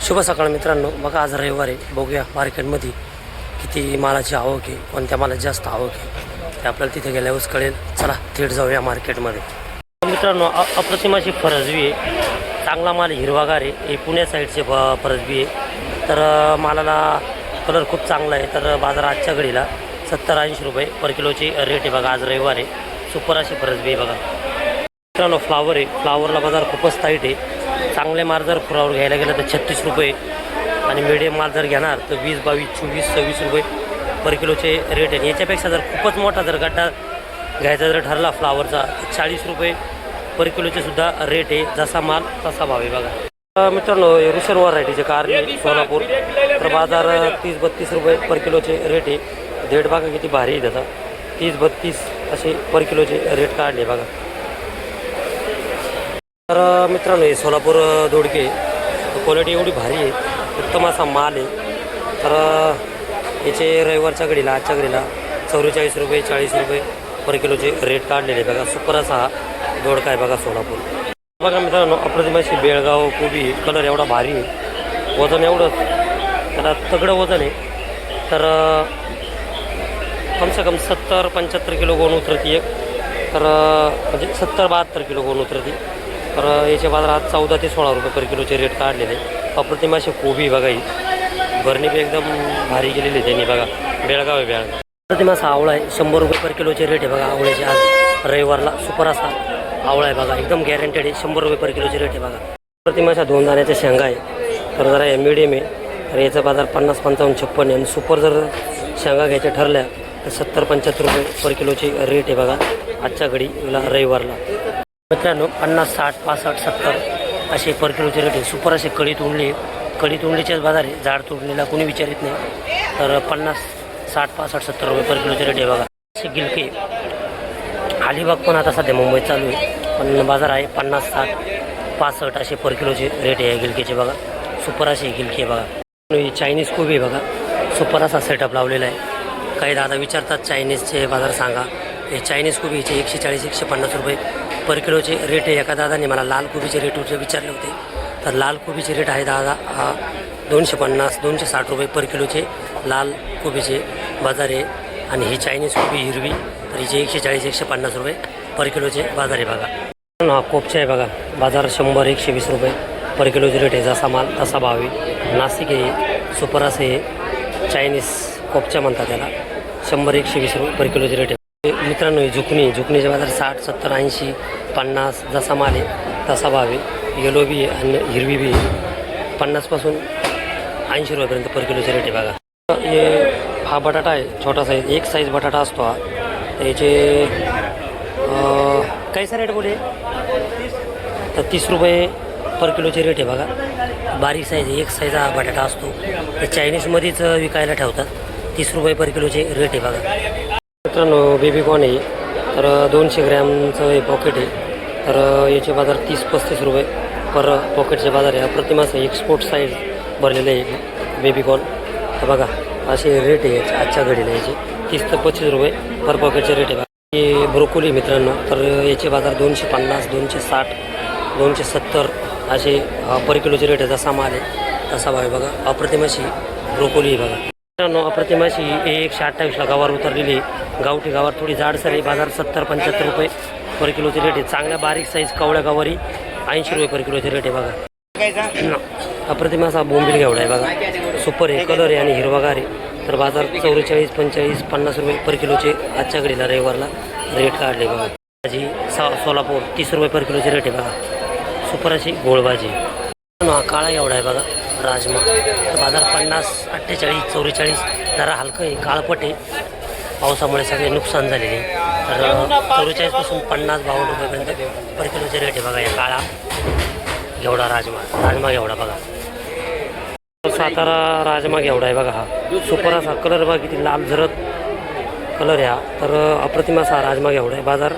शुभ सकाळ मित्रांनो, बघा आज रविवार आहे. बघूया मार्केटमध्ये किती मालाची आवक आहे, कोणत्या मालाची जास्त आवक आहे ते आपल्याला तिथे गेल्यावरच कळेल. चला थेट जाऊया मार्केटमध्ये. मित्रांनो, अप्रतिम अशी फरसबी आहे, चांगला माल हिरवागार आहे. हे पुण्या साईडचे फरसबी आहे. तर मालाला कलर खूप चांगला आहे. तर बाजार आजच्या घडीला 70-80 रुपये पर किलोची रेट आहे. बघा आज रविवार आहे, सुपर अशी फरसबी आहे. बघा मित्रांनो, फ्लावर आहे. फ्लावरला बाजार खूपच टाईट आहे. चांगले माल जर फ्लावर घ्यायला गेलं तर 36 रुपये आणि मिडियम माल जर घेणार तर 20, 22, 24, 26 रुपये पर किलोचे रेट आहे. याच्यापेक्षा जर खूपच मोठा जर गड्डा घ्यायचा जर ठरला फ्लावरचा तर 40 रुपये पर किलोचे सुद्धा रेट आहे. जसा माल तसा भाव आहे. बघा मित्रांनो, रुशन व्हरायटीचे कारली सोलापूर, तर बाजार 30-32 रुपये पर किलोचे रेट आहे. देठ बघा किती भारी आहे त्याचा, 30-32 असे पर किलोचे रेट काढले. बघा तर मित्रांनो, हे सोलापूर दोडके क्वालिटी एवढी भारी आहे, उत्तम असा माल आहे. तर याचे रविवारच्या घडीला आजच्या घडीला 44 रुपये 40 रुपये पर किलोचे रेट काढलेले. बघा सुपर असा हा दोडका आहे. बघा सोलापूर. बघा मित्रांनो, अप्रतिम अशी बेळगाव कोबी, कलर एवढा भारी आहे, वजन एवढं त्याला तगडं वजन आहे. तर कमसे कम 70-75 किलो गोण उतरती एक, तर म्हणजे 70-72 किलो गोण उतरती. तर याच्या बाजारात 14 ते 16 रुपये पर किलोचे रेट काढलेले. अप्रतिम अशी कोबी बघा, ही भरणी बी एकदम भारी गेलेली त्यांनी. बघा बेळगाव आहे, बेळगाव. अप्रतिम असा आवळा आहे, 100 रुपये पर किलोचे रेट आहे. बघा आवळ्याचे आज रविवारला सुपर असा आवळा आहे. बघा एकदम गॅरंटेड आहे, 100 रुपये पर किलोचे रेट आहे. बघा अप्रतिम अशा 2 दाण्याच्या शेंगा आहे. तर जरा हे मिडियम आहे, तर याचा बाजार 50, 55, 56 आहे. आणि सुपर जर शेंगा घ्यायच्या ठरल्या तर 70-75 रुपये पर किलोचे रेट आहे. बघा आजच्या घडीला रविवारला. मित्रांनो, 50, 60, 65, 70 असे पर किलोचे रेट आहे. सुपर असे कळी तोंडलीचेच बाजार आहे, जाड तोडणीला कोणी विचारित नाही. तर 50, 60, 65, 70 रुपये पर किलोचे रेट आहे. बघा असे गिलके अलिबाग पण आता सध्या मुंबईत चालू आहे, पण बाजार आहे 50, 60, 65 असे पर किलोचे रेट आहे गिलकेचे. बघा सुपर असे गिलके. बघा चायनीज कोबी आहे. बघा सुपर असा सेटअप लावलेला आहे. काही दादा विचारतात चायनीजचे बाजार सांगा. हे चायनीज कोबीचे 140-150 रुपये पर किलोचे रेट आहे. एका दादाने मला लाल कोबीचे रेट विचारले होते, तर लाल कोबीचे रेट आहे दादा 250-260 रुपये पर किलोचे लाल कोबीचे बाजार आहे. आणि ही चायनीज कोबी हिरवी, तर हिचे 140-150 रुपये पर किलोचे बाजार आहे. बघा हा कोपचा आहे. बघा बाजार 100-120 रुपये पर किलोचे रेट आहे. जसा माल तसा भाव आहे. नाशिक आहे, सुपर असे चायनीज कोपचा म्हणतात त्याला. 100-120 रुपये पर किलोचे रेट आहे. मित्रांनो, ही झुकणीचे बाजार 60, 70, 80, 50 जसा माल आहे तसा भाव आहे. येलो बी आहे आणि हिरवी बी आहे. 50पासून 80 रुपयापर्यंत पर किलोचे रेट आहे. बघा हे हा बटाटा आहे, छोटा साईज, एक साईज बटाटा असतो हा. तर याचे कैसा रेट बोले तर 30 रुपये पर किलोचे रेट आहे. बघा बारीक साईज, एक साईज हा बटाटा असतो. ते चायनीजमध्येच विकायला ठेवतात. 30 रुपये पर किलोचे रेट आहे. बघा मित्रांनो, बेबीकॉर्न आहे, तर 200 ग्रॅमचं हे पॉकेट आहे. तर याचे बाजार 30-35 रुपये पर पॉकेटचे बाजार आहे. अप्रतिम असं एक्सपोर्ट साईज भरलेले आहे बेबीकॉर्न. तर बघा असे रेट आहे याचे आजच्या घडीला. याचे 30 ते 25 रुपये पर पॉकेटचे रेट आहे. हे ब्रोकोली मित्रांनो, तर याचे बाजार 250, 260, 270 असे पर किलोचे रेट आहे. जसा माल आहे तसा भाव आहे. बघा अप्रतिम अशी ब्रोकोली आहे. बघा मित्रांनो, अप्रतिम अशी 128ला गवार उतरलेली. गावठी गवार थोडी जाडसर आहे. बाजार 70-75 रुपये पर किलोचे रेट आहे. चांगल्या बारीक साईज कवळ्या गवारी 80 रुपये पर किलोचे रेट आहे. बघा अप्रतिम असा बोंबील घेवडा आहे. बघा सुपर आहे, कलर आहे आणि हिरवागार आहे. तर बाजार 44, 45, 50 रुपये पर किलोचे आजच्या घडीला रविवारला रेट काढले. बघा भाजी सोलापूर 30 रुपये पर किलोचे रेट आहे. बघा सुपर अशी गोळभाजी. हा काळा घेवडा आहे. बघा राजमा, तर बाजार 50, 48, 44 जरा हलकं आहे, काळपट आहे. पावसामुळे सगळे नुकसान झालेले. तर 44पासून 50-52 रुपयेपर्यंत पर किलोचे रेट आहे. बघा या काळा घेवडा राजमा घेवडा. बघा सातारा राजमा घेवडा आहे. बघा हा सुपर असा कलर. बघा किती लाल झरत कलर आहे हा. तर अप्रतिम असा राजमा घेवडा आहे. बाजार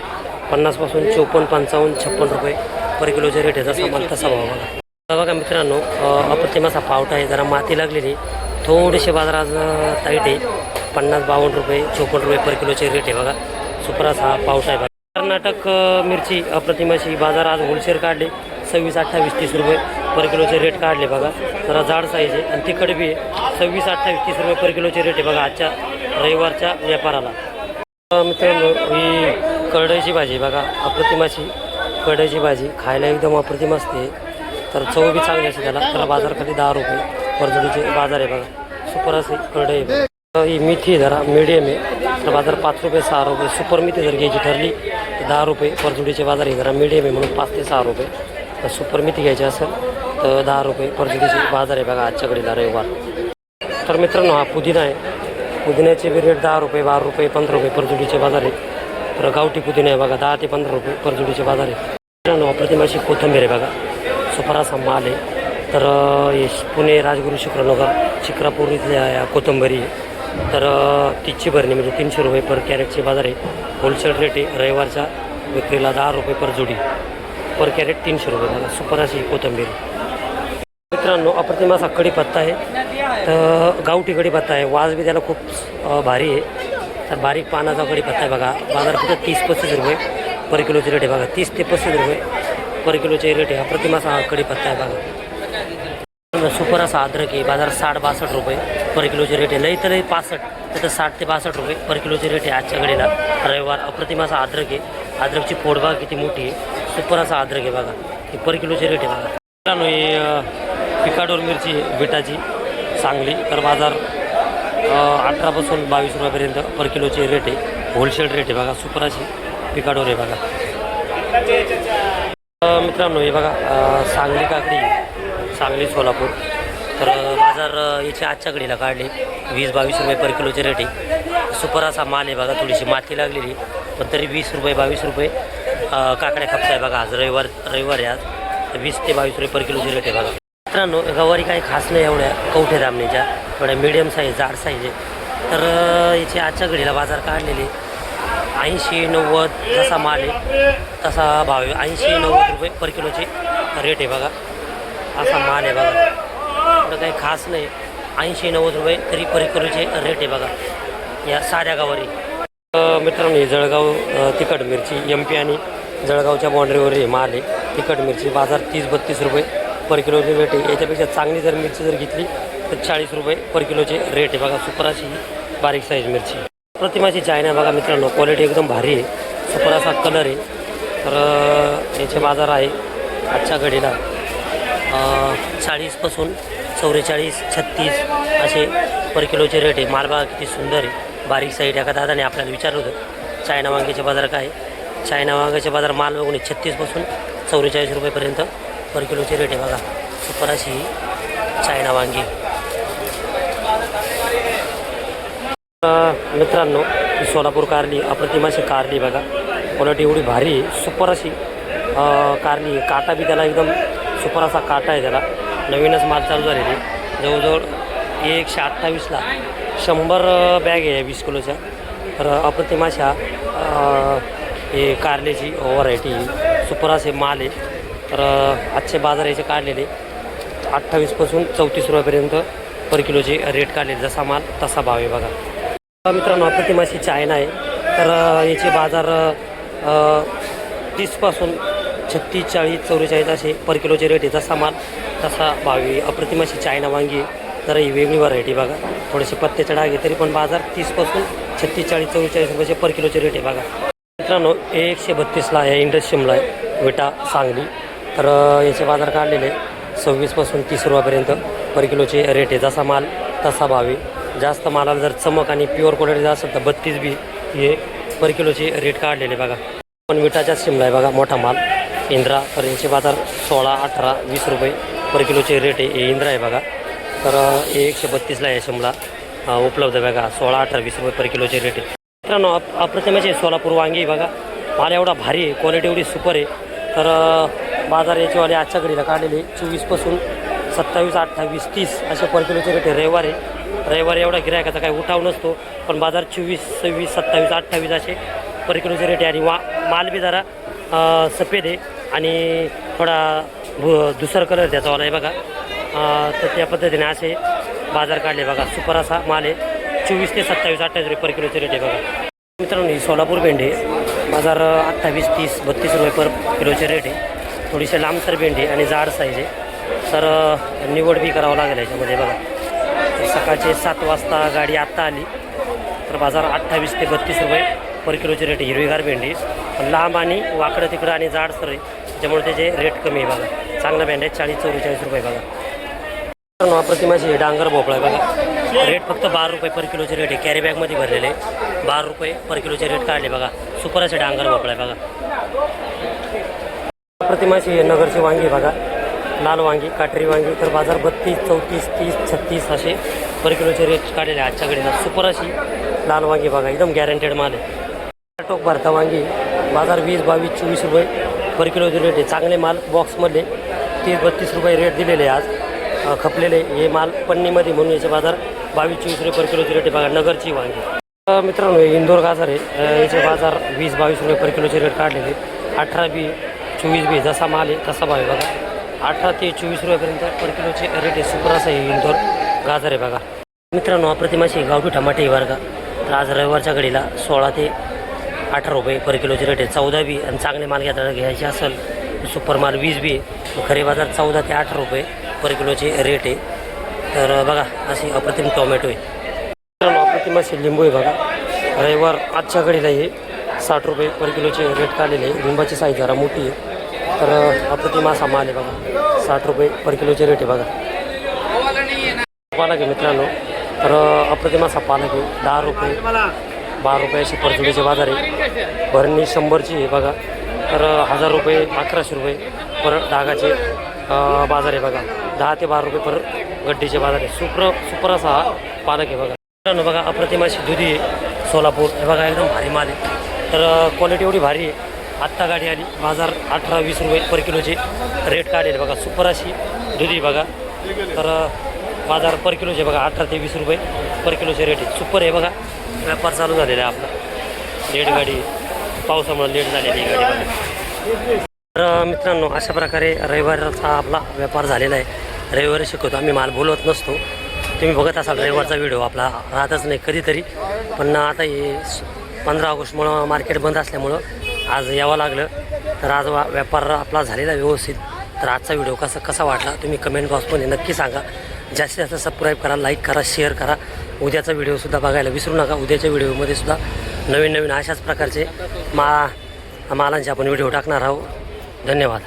50पासून 54, 55, 56 रुपये पर किलोचे रेट आहे. जसा माल तसा भाव. बघा मित्रांनो, अप्रतिम असा पावटा आहे, जरा माती लागलेली, थोडेसे बाजार आज टाईट आहे. 50-52 रुपये 54 रुपये पर किलोचे रेट आहे. बघा सुपर असा पावटा आहे. कर्नाटक मिरची अप्रतिम अशी बाजार आज होलसेल काढले 26, 28, 30 रुपये पर किलोचे रेट काढले बघा. जरा जाड साईज आहे आणि तिखट बी आहे. 26, 28, 30 रुपये पर किलोचे रेट आहे बघा आजच्या रविवारच्या व्यापाराला. मित्रांनो ही करडईची भाजी बघा, अप्रतिमाची करडईची भाजी खायला एकदम अप्रतिम असते. तर चव बी चांगली असते त्याला. तर बाजार खाली 10 रुपये परजुडीचे बाजार आहे बघा. सुपर असे करडई आहे. ही मेथी जरा मीडियम आहे. तर बाजार 5 रुपये 6 रुपये. सुपर मेथी जर घ्यायची ठरली तर 10 रुपये. परजुडीचे बाजार आहे जरा मीडियम आहे म्हणून 5 ते 6 रुपये. तर सुपर मेथी घ्यायची असेल तर 10 रुपये परजुडीचे बाजार आहे बघा आजच्या घडीला रविवार. तर मित्रांनो हा पुदिना आहे. पुदिन्याचे बी रेट 10 रुपये 12 रुपये 15 रुपये परजुडीचे बाजार आहे. तर गावठी पुदिना आहे बघा 10 ते 15 रुपये परजुडीचे बाजार आहे. मित्रांनो अप्रतिमाची कोथिंबीर आहे बघा. सुपर असा माल आहे. तर हे पुणे राजगुरू शुक्रनगर शिक्रापूर इथल्या या कोथिंबीरी आहे. तर तिची भरणी म्हणजे 300 रुपये पर कॅरेटचे बाजार आहे. होलसेल रेट आहे रविवारच्या विक्रीला 10 रुपये पर जोडी. पर कॅरेट 300 रुपये बघा. सुपर अशी कोथिंबीर. मित्रांनो अप्रतिम असा कढीपत्ता आहे. तर गावठी कढीपत्ता आहे. वाज बी त्याला खूप भारी आहे. तर बारीक पानाचा कढीपत्ता आहे बघा. बाजार फक्त 30-35 रुपये पर किलोचे रेट आहे बघा. 30 ते 35 रुपये पर किलोचे रेट आहे. अप्रतिम असा कढीपत्ता आहे बघा. सुपर असा अद्रक आहे. बाजार 60-62 रुपये पर किलोचे रेट आहे. लई तर 65 तर 60 ते 62 रुपये पर किलोचे रेट आहे आजच्या घडीला रविवार. अप्रतिम असा अद्रक आहे. अद्रकची फोड बघा किती मोठी आहे. सुपर असा अद्रक आहे बघा. हे पर किलोचे रेट आहे बघा. मित्रांनो ही पिकाडोर मिरची बिटाची चांगली. तर बाजार 18 पासून 22 रुपयापर्यंत पर किलोचे रेट आहे. होलसेल रेट आहे बघा. सुपर अशी पिकाडोर आहे बघा. मित्रांनो हे बघा सांगली काकडी, सांगली सोलापूर. तर बाजार याची आजच्या घडीला काढले 20-22 रुपये पर किलोचे रेट आहे. सुपर असा माल आहे बघा. थोडीशी माती लागलेली पण तरी 20 रुपये 22 रुपये काकड्या खपत आहे बघा. आज रविवार आहे आज. 20 ते 22 रुपये पर किलोचे रेट आहे बघा. मित्रांनो गवारी काही खास नाही एवढ्या कवठे दामणीच्या. थोड्या मीडियम साईज जाड साईज आहे. तर याची आजच्या घडीला बाजार काढलेले 80-90 जसा माल आहे तसा भाव आहे. 80-90 रुपये पर किलोचे रेट आहे बघा. असा माल आहे बघा. एवढं काही खास नाही. 80-90 रुपये तरी पर किलोचे रेट आहे बघा या साध्या गवारी. मित्रांनो ही जळगाव तिखट मिरची MP आणि जळगावच्या बाँड्रीवर हे माल आहे. तिखट मिरची बाजार 30-32 रुपये पर किलोचे रेट आहे. याच्यापेक्षा चांगली जर मिरची जर घेतली तर 40 रुपये पर किलोचे रेट आहे बघा. सुपर अशी बारीक साईज मिरची. प्रतिमाची चायना बघा मित्रांनो. क्वालिटी एकदम भारी आहे. सुपर असा कलर आहे. तर याचे बाजार आहे आजच्या घडीला 40 पासून 44, 36 असे पर किलोचे रेट आहे. माल बघा किती सुंदर आहे. बारीक साईड. एका दादाने आपल्याला विचारलं होतं चायना वांग्याचे बाजार काय. चायना वांग्याचे बाजार माल बघून 36 पासून 44 रुपयेपर्यंत पर किलोचे रेट आहे बघा. सुपर अशी चायना वांगी. मित्रांनो ही सोलापूर कारली अप्रतिमाशी कारली बघा. क्वालिटी एवढी भारी आहे. सुपर अशी कारली. काटा बी त्याला एकदम सुपर असा काटा आहे त्याला. नवीनच माल चालू झालेली. जवळजवळ 128ला 100 बॅग आहे 20 किलोच्या. तर अप्रतिमाशा हे कारल्याची व्हरायटी सुपर असे माल आहे. तर आजचे बाजार याचे काढलेले 28 पासून 34 रुपयापर्यंत पर किलोचे रेट काढले. जसा माल तसा भाव आहे बघा. मित्रांनो अप्रतिमाशी चायना आहे. तर याचे बाजार 30 पासून 36, 40, 44 असे पर किलोचे रेट आहे. जसा माल तसा भाव आहे. अप्रतिमाशी चायना वांगी जरा ही वेगळी व्हरायटी बघा. थोडेसे पत्त्याचे डाग आहे तरी पण बाजार 30 पासून 36, 40, 44 रुपयाचे पर किलोचे रेट आहे बघा. मित्रांनो 132ला या इंडस शिमला आहे विटा सांगली. तर याचे बाजार काढलेले 26 पासून 30 रुपयापर्यंत पर किलोचे रेट आहे. जसा माल तसा भाव आहे. जास्त मालाला जर चमक आणि प्युअर क्वालिटी असेल तर 32 बी हे पर किलोचे रेट काढलेले बघा. पण विटाच्याच शिमला आहे बघा मोठा माल इंद्रा. तर यांचे बाजार 16, 18, 20 रुपये पर किलोचे रेट आहे. हे इंद्रा आहे बघा. तर 132ला आहे शिमला उपलब्ध बघा. 16, 18, 20 रुपये पर किलोचे रेट आहे. मित्रांनो अप्रतिमाचे सोलापूर वांगी बघा. माल एवढा भारी आहे. क्वालिटी एवढी सुपर आहे. तर बाजार याचेवाले आजच्या घडीला काढलेले 24 पासून 27, 28, 30 असे पर किलोचे रेट आहे. रविवार एवढा गिरायकाचा काही उठाव नसतो. पण बाजार 24, 26, 27, 28 असे पर किलोचे रेट आहे. आणि माल बी जरा सफेद आहे आणि थोडा धुसर कलर त्याचावाला आहे बघा. तर त्या पद्धतीने असे बाजार काढले बघा. सुपर असा माल आहे. 24 ते 27, 28 रुपये पर किलोचे रेट आहे बघा. मित्रांनो ही सोलापूर भेंडी बाजार 28, 30, 32 रुपये पर किलोचे रेट आहे. थोडीशी लांबसर भेंडी आणि जाड साईज आहे. तर निवड बी करावं लागेल याच्यामध्ये बघा. तर सकाळचे 7 वाजता गाडी आत्ता आली. तर बाजार 28 ते 32 रुपये पर किलोचे रेट. हिरवीगार भेंडी लांब आणि वाकडं तिकडं आणि जाडसर आहे, त्याच्यामुळे त्याचे रेट कमी आहे बघा. चांगला भेंड्या 40-44 रुपये बघा. अप्रतिमाची डांगर भोपळा आहे बघा. रेट फक्त 12 रुपये पर किलोचे रेट आहे. कॅरी बॅगमध्ये भरलेले 12 रुपये पर किलोचे रेट काढले बघा. सुपर असे डांगर भोपळा आहे बघा. अप्रतिमाची नगरची वांगी बघा, लाल वांगी, काटरी वांगी. तर बाजार 32, 34, 30, 36 असे पर किलोचे रेट काढलेले आहे आजच्या घडीला. सुपर अशी लाल वांगी बघा, एकदम गॅरंटेड माल आहे. टोक भरता वांगी बाजार 20, 22, 24 रुपये पर किलोचे रेट आहे. चांगले माल बॉक्समध्ये 30-32 रुपये रेट दिलेले आहे आज. खपलेले हे माल पन्नीमध्ये म्हणून याचे बाजार 22-24 रुपये पर किलोचे रेट आहे बघा. नगरची वांगी मित्रांनो इंदोर गाजर आहे, याचे बाजार 20-22 रुपये पर किलोचे रेट काढलेले. 18 बी 24 बी जसा माल आहे तसा भाव आहे बघा. 18 ते 24 रुपयापर्यंत पर किलोचे रेट आहे. सुपर असं आहे इंदोर गाजर आहे बघा. मित्रांनो अप्रतिमाशी गावठी टमाटे आहे बरं का. तर आज रविवारच्या घडीला 16 ते 18 रुपये पर किलोचे रेट आहे. 14 बी आणि चांगले माल घ्यायचे असेल सुपर माल 20 बी खरे बाजार 14 ते 18 रुपये पर किलोचे रेट आहे. तर बघा अशी अप्रतिम टोमॅटो आहे. अप्रतिम अशी लिंबू आहे बघा. रविवार आजच्या घडीला हे 60 रुपये पर किलोचे रेट काढलेले आहे. लिंबाची साईज जरा मोठी आहे. तर अप्रतिम असा माल आहे बघा. 60 रुपये पर किलोचे रेट आहे बघा. पालक आहे मित्रांनो. तर अप्रतिम असा पालक आहे 10 रुपये 12 रुपये अशी परचुडीचे बाजार आहे. भरणी 100ची आहे बघा. तर 1000 रुपये 1100 रुपये पर डागाचे बाजार आहे बघा. 10 ते 12 रुपये पर गड्डीचे बाजार आहे. सुपर असा हा पालक आहे बघा. मित्रांनो बघा अप्रतिम अशी दुधी आहे सोलापूर हे बघा, एकदम भारी माल आहे. तर क्वालिटी एवढी भारी आहे. आत्ता गाडी आली. बाजार 18-20 रुपये पर किलोचे रेट काढलेले बघा. सुपर अशी दुधी बघा. तर बाजार पर किलोचे बघा 18 ते 20 रुपये पर किलोचे रेट आहे. सुपर आहे बघा. व्यापार चालू झालेला आहे आपला. लेट गाडी पावसामुळे लेट झालेली आहे गाडी बघा. तर मित्रांनो अशा प्रकारे रविवारचा आपला व्यापार झालेला आहे. रविवारी शिकवतो आम्ही, माल बोलवत नसतो. तुम्ही बघत असाल रविवारचा व्हिडिओ आपला राहतच नाही कधीतरी. पण आता हे 15 ऑगस्टमुळं मार्केट बंद असल्यामुळं आज यावं लागलं. तर आज व्यापार आपला झालेला व्यवस्थित. तर आजचा व्हिडिओ कसा वाटला तुम्ही कमेंट बॉक्समध्ये नक्की सांगा. जास्तीत जास्त सबस्क्राईब करा, लाईक करा, शेअर करा. उद्याचा व्हिडिओसुद्धा बघायला विसरू नका. उद्याच्या व्हिडिओमध्ये सुद्धा नवीन अशाच प्रकारचे मालांचे आपण व्हिडिओ टाकणार आहोत. धन्यवाद.